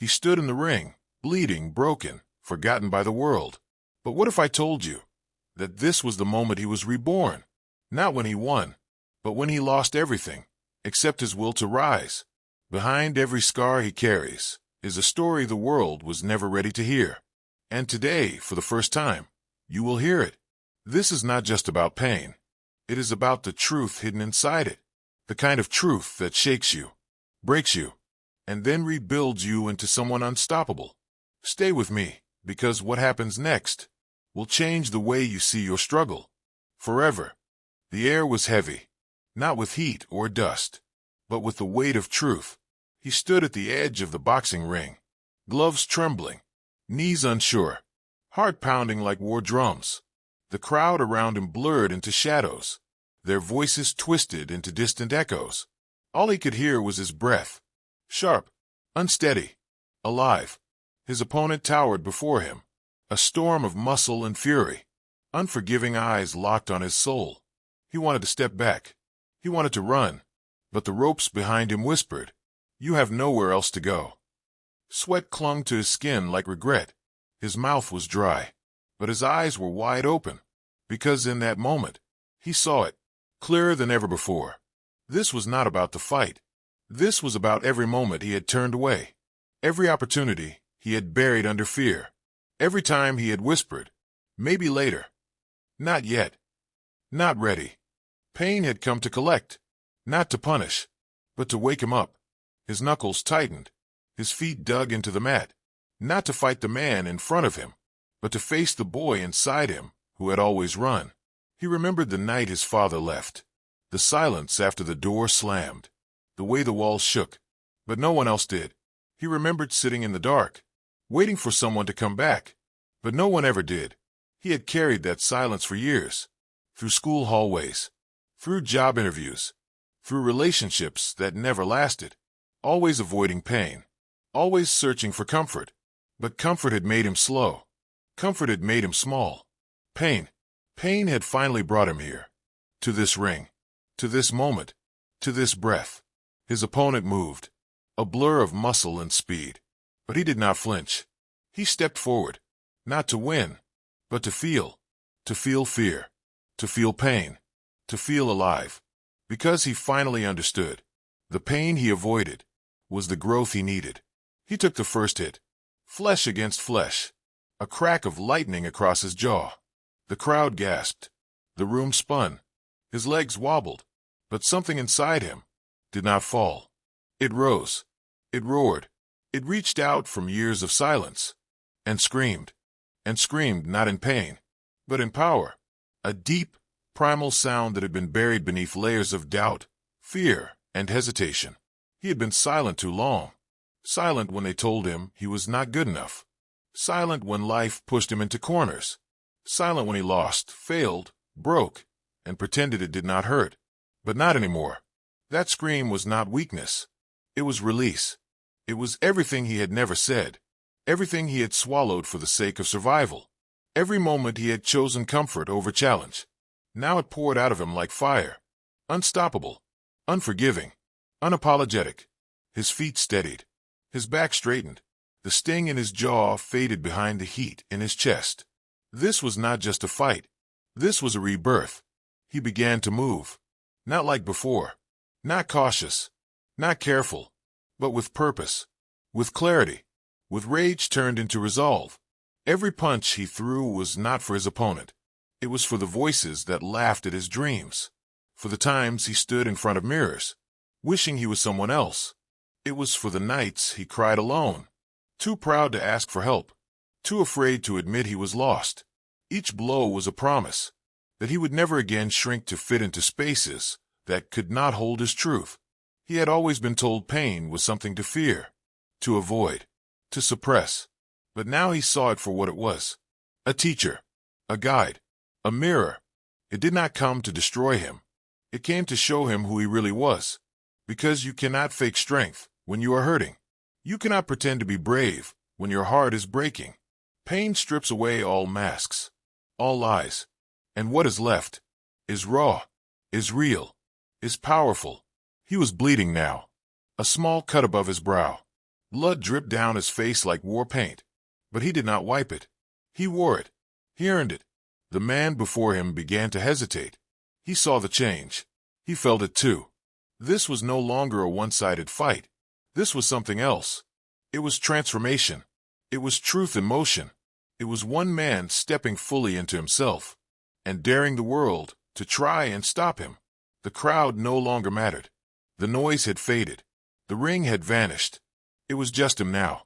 He stood in the ring, bleeding, broken, forgotten by the world. But what if I told you that this was the moment he was reborn? Not when he won, but when he lost everything, except his will to rise. Behind every scar he carries is a story the world was never ready to hear. And today, for the first time, you will hear it. This is not just about pain. It is about the truth hidden inside it. The kind of truth that shakes you, breaks you, and then rebuilds you into someone unstoppable. Stay with me, because what happens next will change the way you see your struggle. Forever. The air was heavy, not with heat or dust, but with the weight of truth. He stood at the edge of the boxing ring, gloves trembling, knees unsure, heart pounding like war drums. The crowd around him blurred into shadows, their voices twisted into distant echoes. All he could hear was his breath, sharp, unsteady, alive. His opponent towered before him, a storm of muscle and fury, unforgiving eyes locked on his soul. He wanted to step back. He wanted to run, but the ropes behind him whispered, "You have nowhere else to go." Sweat clung to his skin like regret. His mouth was dry, but his eyes were wide open, because in that moment, he saw it, clearer than ever before. This was not about the fight. This was about every moment he had turned away, every opportunity he had buried under fear, every time he had whispered, "Maybe later." Not yet. Not ready. Pain had come to collect, not to punish, but to wake him up. His knuckles tightened, his feet dug into the mat, not to fight the man in front of him, but to face the boy inside him who had always run. He remembered the night his father left, the silence after the door slammed, the way the walls shook, but no one else did. He remembered sitting in the dark, waiting for someone to come back, but no one ever did. He had carried that silence for years, through school hallways, through job interviews, through relationships that never lasted, always avoiding pain, always searching for comfort. But comfort had made him slow. Comfort had made him small. Pain had finally brought him here, to this ring, to this moment, to this breath. His opponent moved, a blur of muscle and speed, but he did not flinch. He stepped forward, not to win, but to feel fear, to feel pain, to feel alive. Because he finally understood. The pain he avoided was the growth he needed. He took the first hit, flesh against flesh, a crack of lightning across his jaw. The crowd gasped. The room spun. His legs wobbled, but something inside him did not fall. It rose. It roared. It reached out from years of silence and screamed not in pain, but in power. A deep, primal sound that had been buried beneath layers of doubt, fear, and hesitation. He had been silent too long. Silent when they told him he was not good enough. Silent when life pushed him into corners. Silent when he lost, failed, broke, and pretended it did not hurt. But not anymore. That scream was not weakness. It was release. It was everything he had never said. Everything he had swallowed for the sake of survival. Every moment he had chosen comfort over challenge. Now it poured out of him like fire. Unstoppable. Unforgiving. Unapologetic. His feet steadied. His back straightened. The sting in his jaw faded behind the heat in his chest. This was not just a fight. This was a rebirth. He began to move. Not like before. Not cautious. Not careful. But with purpose. With clarity. With rage turned into resolve. Every punch he threw was not for his opponent. It was for the voices that laughed at his dreams. For the times he stood in front of mirrors, wishing he was someone else. It was for the nights he cried alone, too proud to ask for help, too afraid to admit he was lost. Each blow was a promise that he would never again shrink to fit into spaces that could not hold his truth. He had always been told pain was something to fear, to avoid, to suppress. But now he saw it for what it was. A teacher, a guide, a mirror. It did not come to destroy him. It came to show him who he really was. Because you cannot fake strength when you are hurting. You cannot pretend to be brave when your heart is breaking. Pain strips away all masks, all lies. And what is left is raw, is real, is powerful. He was bleeding now. A small cut above his brow. Blood dripped down his face like war paint. But he did not wipe it. He wore it. He earned it. The man before him began to hesitate. He saw the change. He felt it too. This was no longer a one-sided fight. This was something else. It was transformation. It was truth in motion. It was one man stepping fully into himself and daring the world to try and stop him. The crowd no longer mattered. The noise had faded. The ring had vanished. It was just him now,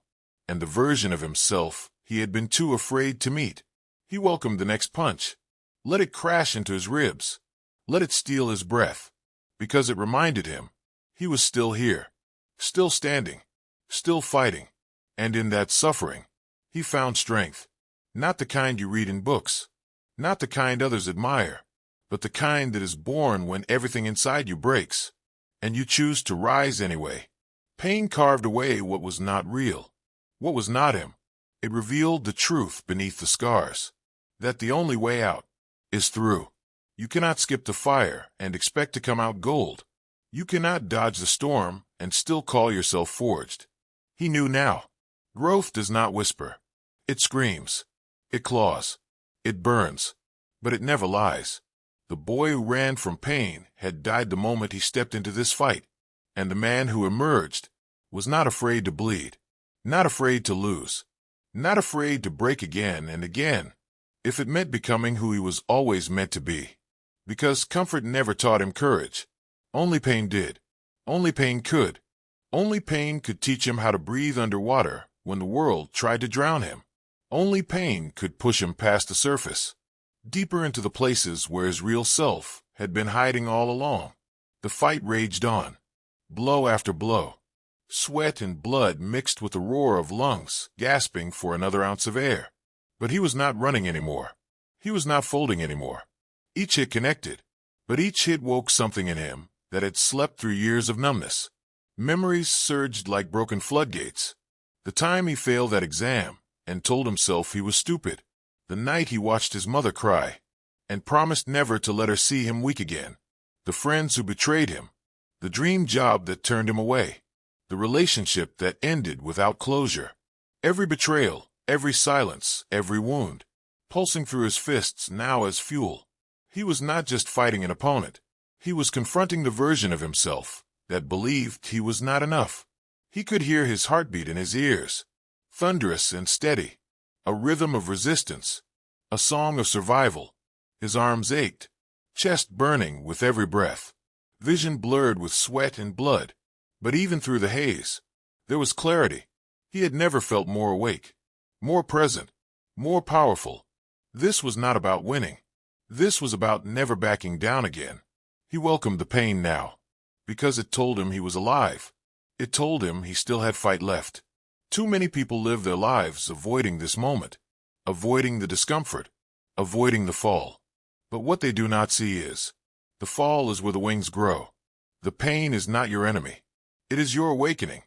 and the version of himself he had been too afraid to meet. He welcomed the next punch. Let it crash into his ribs. Let it steal his breath, because it reminded him he was still here, still standing, still fighting. And in that suffering, he found strength. Not the kind you read in books, not the kind others admire, but the kind that is born when everything inside you breaks, and you choose to rise anyway. Pain carved away what was not real, what was not him. It revealed the truth beneath the scars, that the only way out is through. You cannot skip the fire and expect to come out gold. You cannot dodge the storm and still call yourself forged. He knew now. Growth does not whisper. It screams. It claws. It burns. But it never lies. The boy who ran from pain had died the moment he stepped into this fight, and the man who emerged was not afraid to bleed, not afraid to lose, not afraid to break again and again, if it meant becoming who he was always meant to be. Because comfort never taught him courage. Only pain did. Only pain could. Only pain could teach him how to breathe underwater when the world tried to drown him. Only pain could push him past the surface, deeper into the places where his real self had been hiding all along. The fight raged on, blow after blow. Sweat and blood mixed with the roar of lungs gasping for another ounce of air. But he was not running anymore. He was not folding anymore. Each hit connected, but each hit woke something in him that had slept through years of numbness. Memories surged like broken floodgates. The time he failed that exam and told himself he was stupid. The night he watched his mother cry and promised never to let her see him weak again. The friends who betrayed him. The dream job that turned him away. The relationship that ended without closure. Every betrayal, every silence, every wound, pulsing through his fists now as fuel. He was not just fighting an opponent. He was confronting the version of himself that believed he was not enough. He could hear his heartbeat in his ears, thunderous and steady, a rhythm of resistance, a song of survival. His arms ached, chest burning with every breath, vision blurred with sweat and blood. But even through the haze, there was clarity. He had never felt more awake, more present, more powerful. This was not about winning. This was about never backing down again. He welcomed the pain now, because it told him he was alive. It told him he still had fight left. Too many people live their lives avoiding this moment, avoiding the discomfort, avoiding the fall. But what they do not see is, the fall is where the wings grow. The pain is not your enemy. It is your awakening.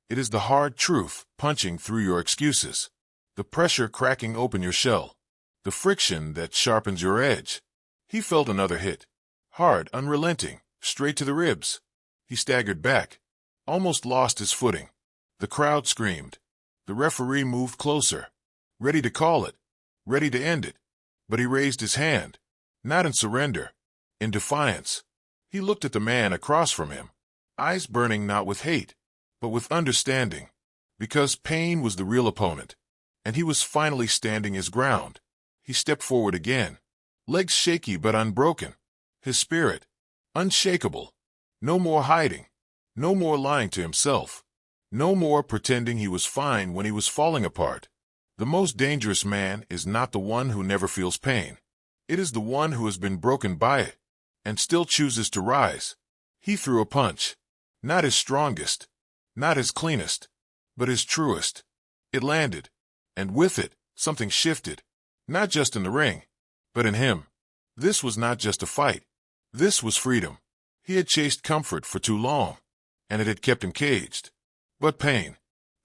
It is the hard truth punching through your excuses, the pressure cracking open your shell, the friction that sharpens your edge. He felt another hit, hard, unrelenting, straight to the ribs. He staggered back, almost lost his footing. The crowd screamed. The referee moved closer, ready to call it, ready to end it. But he raised his hand, not in surrender, in defiance. He looked at the man across from him, eyes burning not with hate, but with understanding, because pain was the real opponent, and he was finally standing his ground. He stepped forward again, legs shaky but unbroken, his spirit unshakable. No more hiding, no more lying to himself, no more pretending he was fine when he was falling apart. The most dangerous man is not the one who never feels pain. It is the one who has been broken by it and still chooses to rise. He threw a punch, not his strongest, not his cleanest, but his truest. It landed, and with it, something shifted, not just in the ring, but in him. This was not just a fight. This was freedom. He had chased comfort for too long, and it had kept him caged. But pain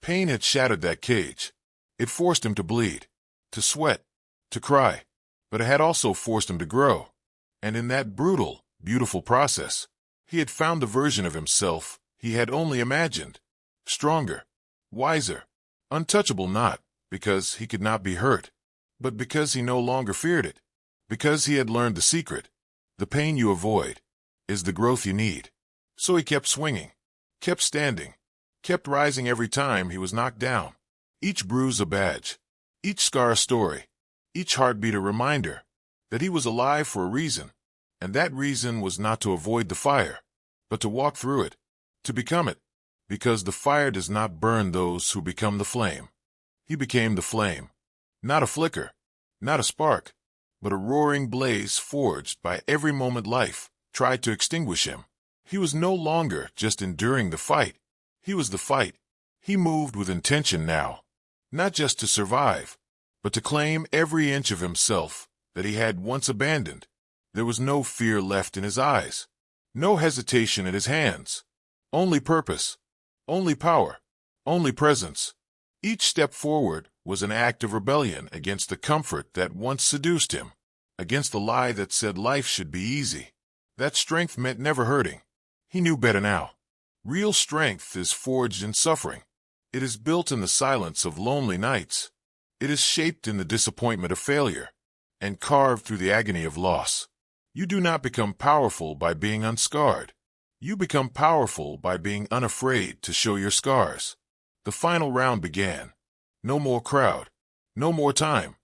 had shattered that cage. It forced him to bleed, to sweat, to cry, but it had also forced him to grow. And in that brutal, beautiful process, he had found the version of himself he had only imagined. Stronger, wiser, untouchable, not because he could not be hurt, but because he no longer feared it, because he had learned the secret. The pain you avoid is the growth you need. So he kept swinging, kept standing, kept rising every time he was knocked down. Each bruise a badge, each scar a story, each heartbeat a reminder that he was alive for a reason, and that reason was not to avoid the fire, but to walk through it, to become it, because the fire does not burn those who become the flame. He became the flame, not a flicker, not a spark, but a roaring blaze forged by every moment life tried to extinguish him. He was no longer just enduring the fight. He was the fight. He moved with intention now, not just to survive, but to claim every inch of himself that he had once abandoned. There was no fear left in his eyes, no hesitation in his hands, only purpose, only power, only presence. Each step forward was an act of rebellion against the comfort that once seduced him, against the lie that said life should be easy, that strength meant never hurting. He knew better now. Real strength is forged in suffering. It is built in the silence of lonely nights. It is shaped in the disappointment of failure and carved through the agony of loss. You do not become powerful by being unscarred. You become powerful by being unafraid to show your scars. The final round began. No more crowd. No more time.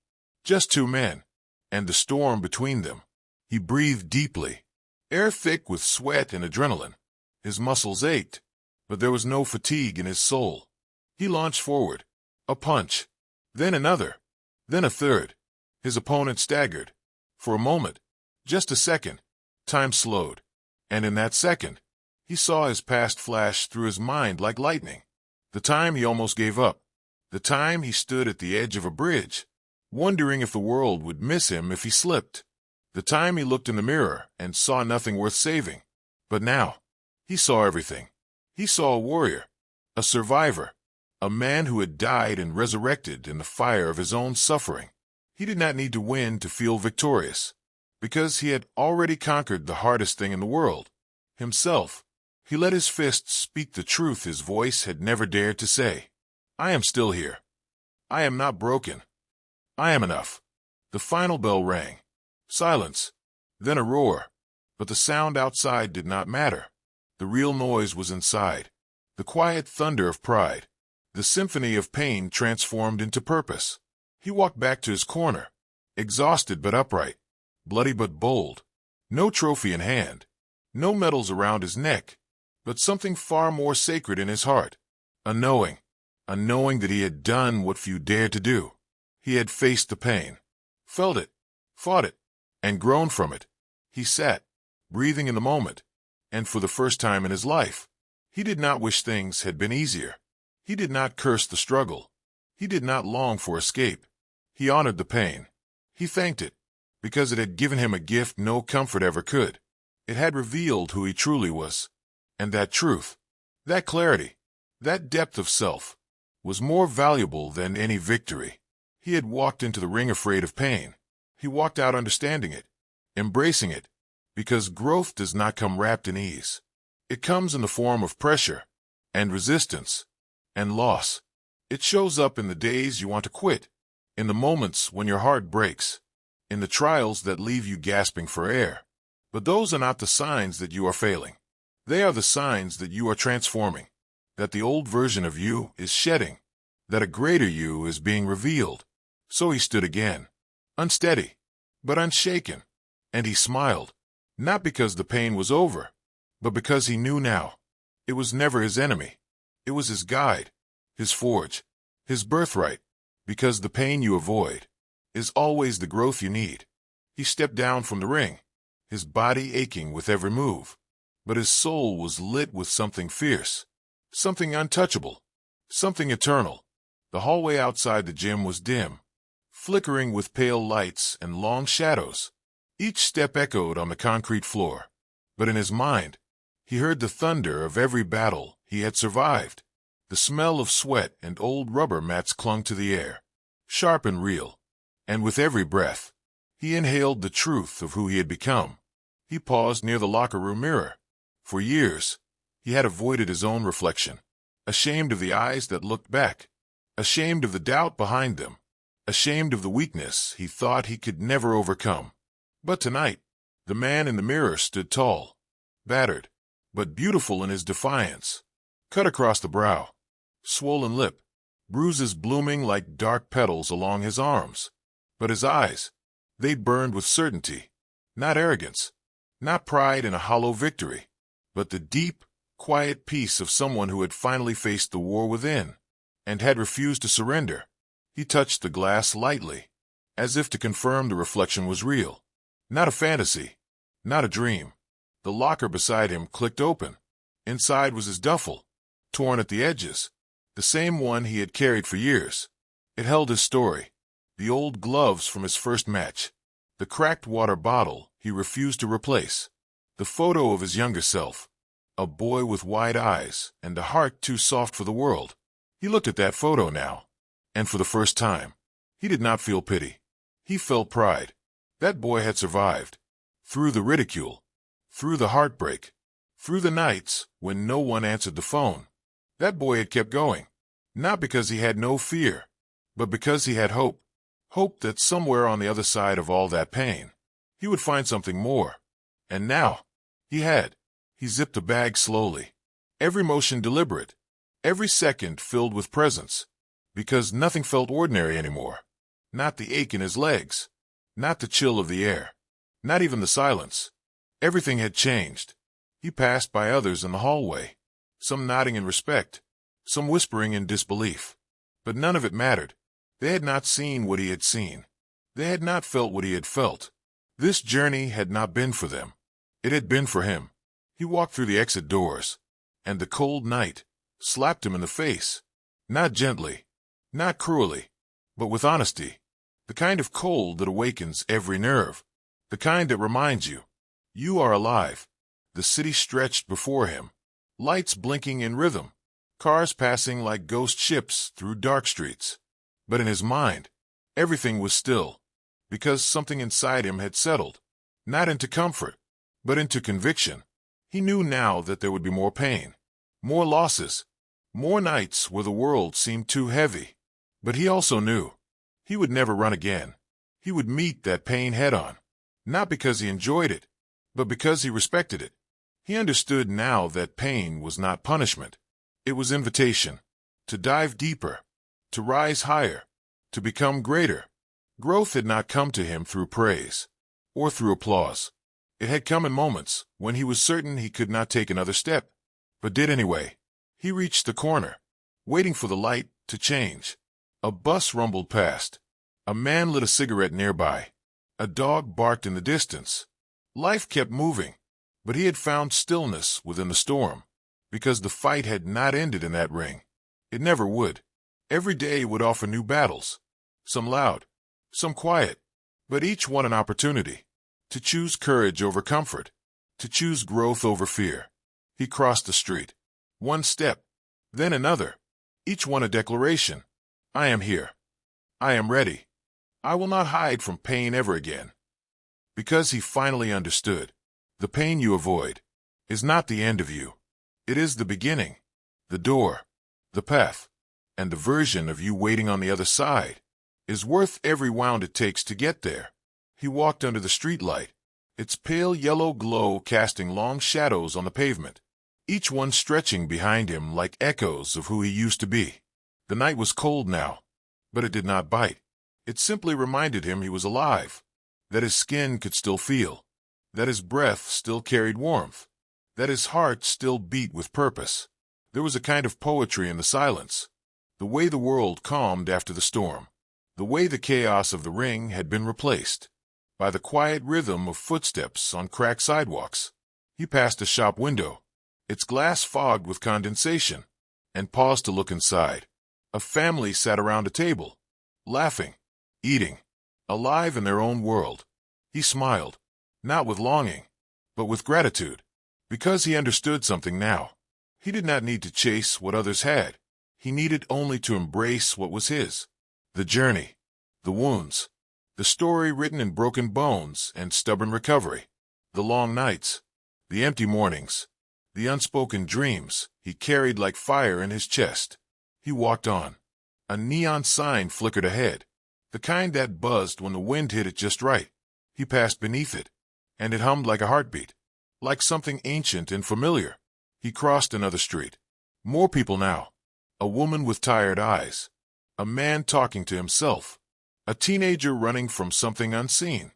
Just two men, and the storm between them. He breathed deeply, air thick with sweat and adrenaline. His muscles ached, but there was no fatigue in his soul. He launched forward. A punch, then another, then a third. His opponent staggered. For a moment, just a second, time slowed, and in that second, he saw his past flash through his mind like lightning. The time he almost gave up. The time he stood at the edge of a bridge, wondering if the world would miss him if he slipped. The time he looked in the mirror and saw nothing worth saving. But now, he saw everything. He saw a warrior, a survivor, a man who had died and resurrected in the fire of his own suffering. He did not need to win to feel victorious, because he had already conquered the hardest thing in the world, himself. He let his fists speak the truth his voice had never dared to say. I am still here. I am not broken. I am enough. The final bell rang. Silence. Then a roar. But the sound outside did not matter. The real noise was inside. The quiet thunder of pride. The symphony of pain transformed into purpose. He walked back to his corner, exhausted but upright, bloody but bold. No trophy in hand. No medals around his neck. But something far more sacred in his heart. A knowing that he had done what few dared to do. He had faced the pain, felt it, fought it, and grown from it. He sat, breathing in the moment, and for the first time in his life, he did not wish things had been easier. He did not curse the struggle. He did not long for escape. He honored the pain. He thanked it, because it had given him a gift no comfort ever could. It had revealed who he truly was. And that truth, that clarity, that depth of self, was more valuable than any victory. He had walked into the ring afraid of pain. He walked out understanding it, embracing it, because growth does not come wrapped in ease. It comes in the form of pressure, and resistance, and loss. It shows up in the days you want to quit, in the moments when your heart breaks, in the trials that leave you gasping for air. But those are not the signs that you are failing. They are the signs that you are transforming, that the old version of you is shedding, that a greater you is being revealed. So he stood again, unsteady, but unshaken, and he smiled, not because the pain was over, but because he knew now. It was never his enemy. It was his guide, his forge, his birthright, because the pain you avoid is always the growth you need. He stepped down from the ring, his body aching with every move. But his soul was lit with something fierce, something untouchable, something eternal. The hallway outside the gym was dim, flickering with pale lights and long shadows. Each step echoed on the concrete floor. But in his mind, he heard the thunder of every battle he had survived. The smell of sweat and old rubber mats clung to the air, sharp and real. And with every breath, he inhaled the truth of who he had become. He paused near the locker room mirror. For years, he had avoided his own reflection. ashamed of the eyes that looked back, ashamed of the doubt behind them, ashamed of the weakness he thought he could never overcome. But tonight, the man in the mirror stood tall, battered, but beautiful in his defiance, cut across the brow, swollen lip, bruises blooming like dark petals along his arms. But his eyes, they burned with certainty, not arrogance, not pride in a hollow victory, but the deep, quiet peace of someone who had finally faced the war within and had refused to surrender. He touched the glass lightly, as if to confirm the reflection was real, not a fantasy, not a dream. The locker beside him clicked open. Inside was his duffel, torn at the edges, the same one he had carried for years. It held his story, the old gloves from his first match, the cracked water bottle he refused to replace, the photo of his younger self, a boy with wide eyes and a heart too soft for the world. He looked at that photo now, and for the first time, he did not feel pity. He felt pride. That boy had survived. Through the ridicule, through the heartbreak, through the nights when no one answered the phone. That boy had kept going, not because he had no fear, but because he had hope. Hope that somewhere on the other side of all that pain, he would find something more. And now, he had. He zipped the bag slowly, every motion deliberate, every second filled with presence, because nothing felt ordinary anymore. Not the ache in his legs, not the chill of the air, not even the silence. Everything had changed. He passed by others in the hallway, some nodding in respect, some whispering in disbelief. But none of it mattered. They had not seen what he had seen. They had not felt what he had felt. This journey had not been for them. It had been for him. He walked through the exit doors, and the cold night slapped him in the face. Not gently, not cruelly, but with honesty. The kind of cold that awakens every nerve. The kind that reminds you, you are alive. The city stretched before him, lights blinking in rhythm, cars passing like ghost ships through dark streets. But in his mind, everything was still, because something inside him had settled, not into comfort, but into conviction. He knew now that there would be more pain, more losses, more nights where the world seemed too heavy. But he also knew he would never run again. He would meet that pain head-on, not because he enjoyed it, but because he respected it. He understood now that pain was not punishment. It was invitation to dive deeper, to rise higher, to become greater. Growth had not come to him through praise or through applause. It had come in moments when he was certain he could not take another step, but did anyway. He reached the corner, waiting for the light to change. A bus rumbled past. A man lit a cigarette nearby. A dog barked in the distance. Life kept moving, but he had found stillness within the storm, because the fight had not ended in that ring. It never would. Every day would offer new battles, some loud, some quiet, but each one an opportunity to choose courage over comfort, to choose growth over fear. He crossed the street. One step, then another, each one a declaration. I am here. I am ready. I will not hide from pain ever again. Because he finally understood, the pain you avoid is not the end of you. It is the beginning, the door, the path, and the version of you waiting on the other side is worth every round it takes to get there. He walked under the streetlight, its pale yellow glow casting long shadows on the pavement, each one stretching behind him like echoes of who he used to be. The night was cold now, but it did not bite. It simply reminded him he was alive, that his skin could still feel, that his breath still carried warmth, that his heart still beat with purpose. There was a kind of poetry in the silence, the way the world calmed after the storm, the way the chaos of the ring had been replaced by the quiet rhythm of footsteps on cracked sidewalks. He passed a shop window, its glass fogged with condensation, and paused to look inside. A family sat around a table, laughing, eating, alive in their own world. He smiled, not with longing, but with gratitude, because he understood something now. He did not need to chase what others had. He needed only to embrace what was his. The journey, the wounds, the story written in broken bones and stubborn recovery, the long nights, the empty mornings, the unspoken dreams he carried like fire in his chest. He walked on. A neon sign flickered ahead, the kind that buzzed when the wind hit it just right. He passed beneath it, and it hummed like a heartbeat, like something ancient and familiar. He crossed another street. More people now. A woman with tired eyes. A man talking to himself. A teenager running from something unseen.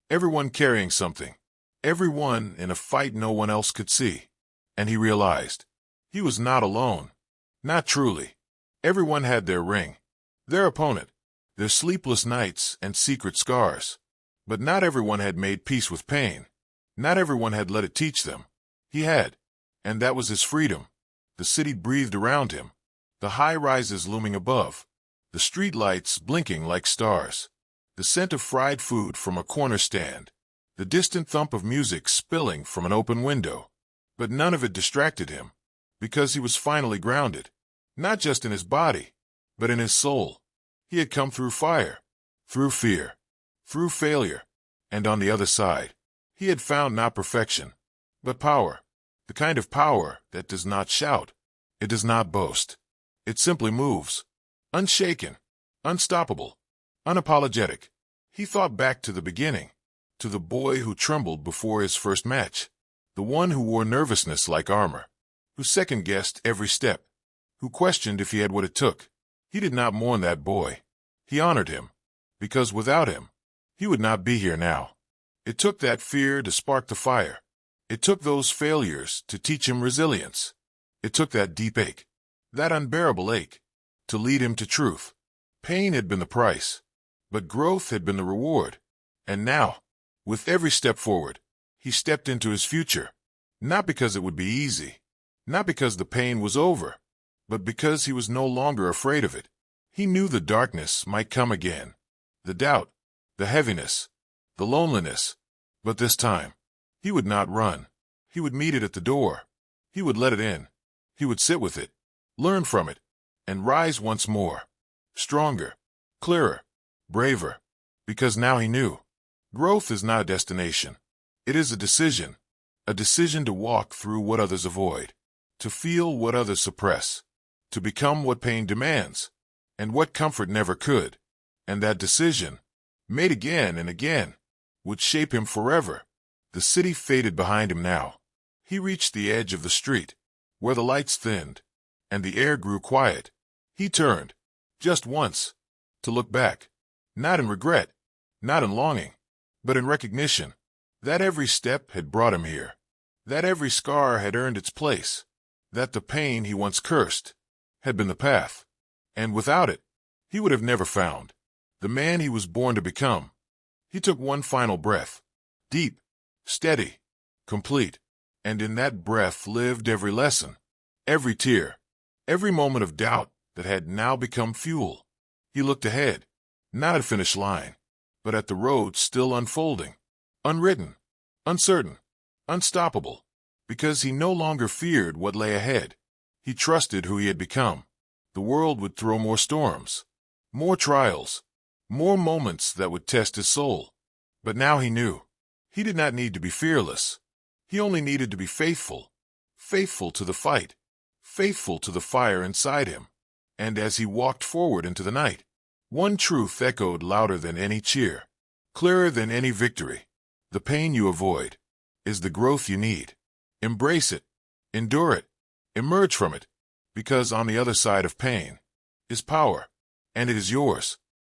Everyone carrying something. Everyone in a fight no one else could see. And he realized he was not alone. Not truly. Everyone had their ring, their opponent, their sleepless nights and secret scars. But not everyone had made peace with pain. Not everyone had let it teach them. He had. And that was his freedom. The city breathed around him. The high-rises looming above. The streetlights blinking like stars. The scent of fried food from a corner stand. The distant thump of music spilling from an open window. But none of it distracted him, because he was finally grounded, not just in his body, but in his soul. He had come through fire, through fear, through failure, and on the other side, he had found not perfection, but power, the kind of power that does not shout, it does not boast, it simply moves, unshaken, unstoppable, unapologetic. He thought back to the beginning, to the boy who trembled before his first match. The one who wore nervousness like armor, who second-guessed every step, who questioned if he had what it took. He did not mourn that boy. He honored him, because without him, he would not be here now. It took that fear to spark the fire. It took those failures to teach him resilience. It took that deep ache, that unbearable ache, to lead him to truth. Pain had been the price, but growth had been the reward. And now, with every step forward, he stepped into his future, not because it would be easy, not because the pain was over, but because he was no longer afraid of it. He knew the darkness might come again, the doubt, the heaviness, the loneliness, but this time, he would not run. He would meet it at the door. He would let it in. He would sit with it, learn from it, and rise once more, stronger, clearer, braver, because now he knew. Growth is not a destination. It is a decision to walk through what others avoid, to feel what others suppress, to become what pain demands, and what comfort never could. And that decision, made again and again, would shape him forever. The city faded behind him now. He reached the edge of the street, where the lights thinned, and the air grew quiet. He turned, just once, to look back, not in regret, not in longing, but in recognition. That every step had brought him here, that every scar had earned its place, that the pain he once cursed had been the path, and without it, he would have never found the man he was born to become. He took one final breath, deep, steady, complete, and in that breath lived every lesson, every tear, every moment of doubt that had now become fuel. He looked ahead, not at a finish line, but at the road still unfolding. Unwritten, uncertain, unstoppable, because he no longer feared what lay ahead. He trusted who he had become. The world would throw more storms, more trials, more moments that would test his soul. But now he knew. He did not need to be fearless. He only needed to be faithful, faithful to the fight, faithful to the fire inside him. And as he walked forward into the night, one truth echoed louder than any cheer, clearer than any victory. The pain you avoid is the growth you need. Embrace it, endure it, emerge from it, because on the other side of pain is power, and it is yours.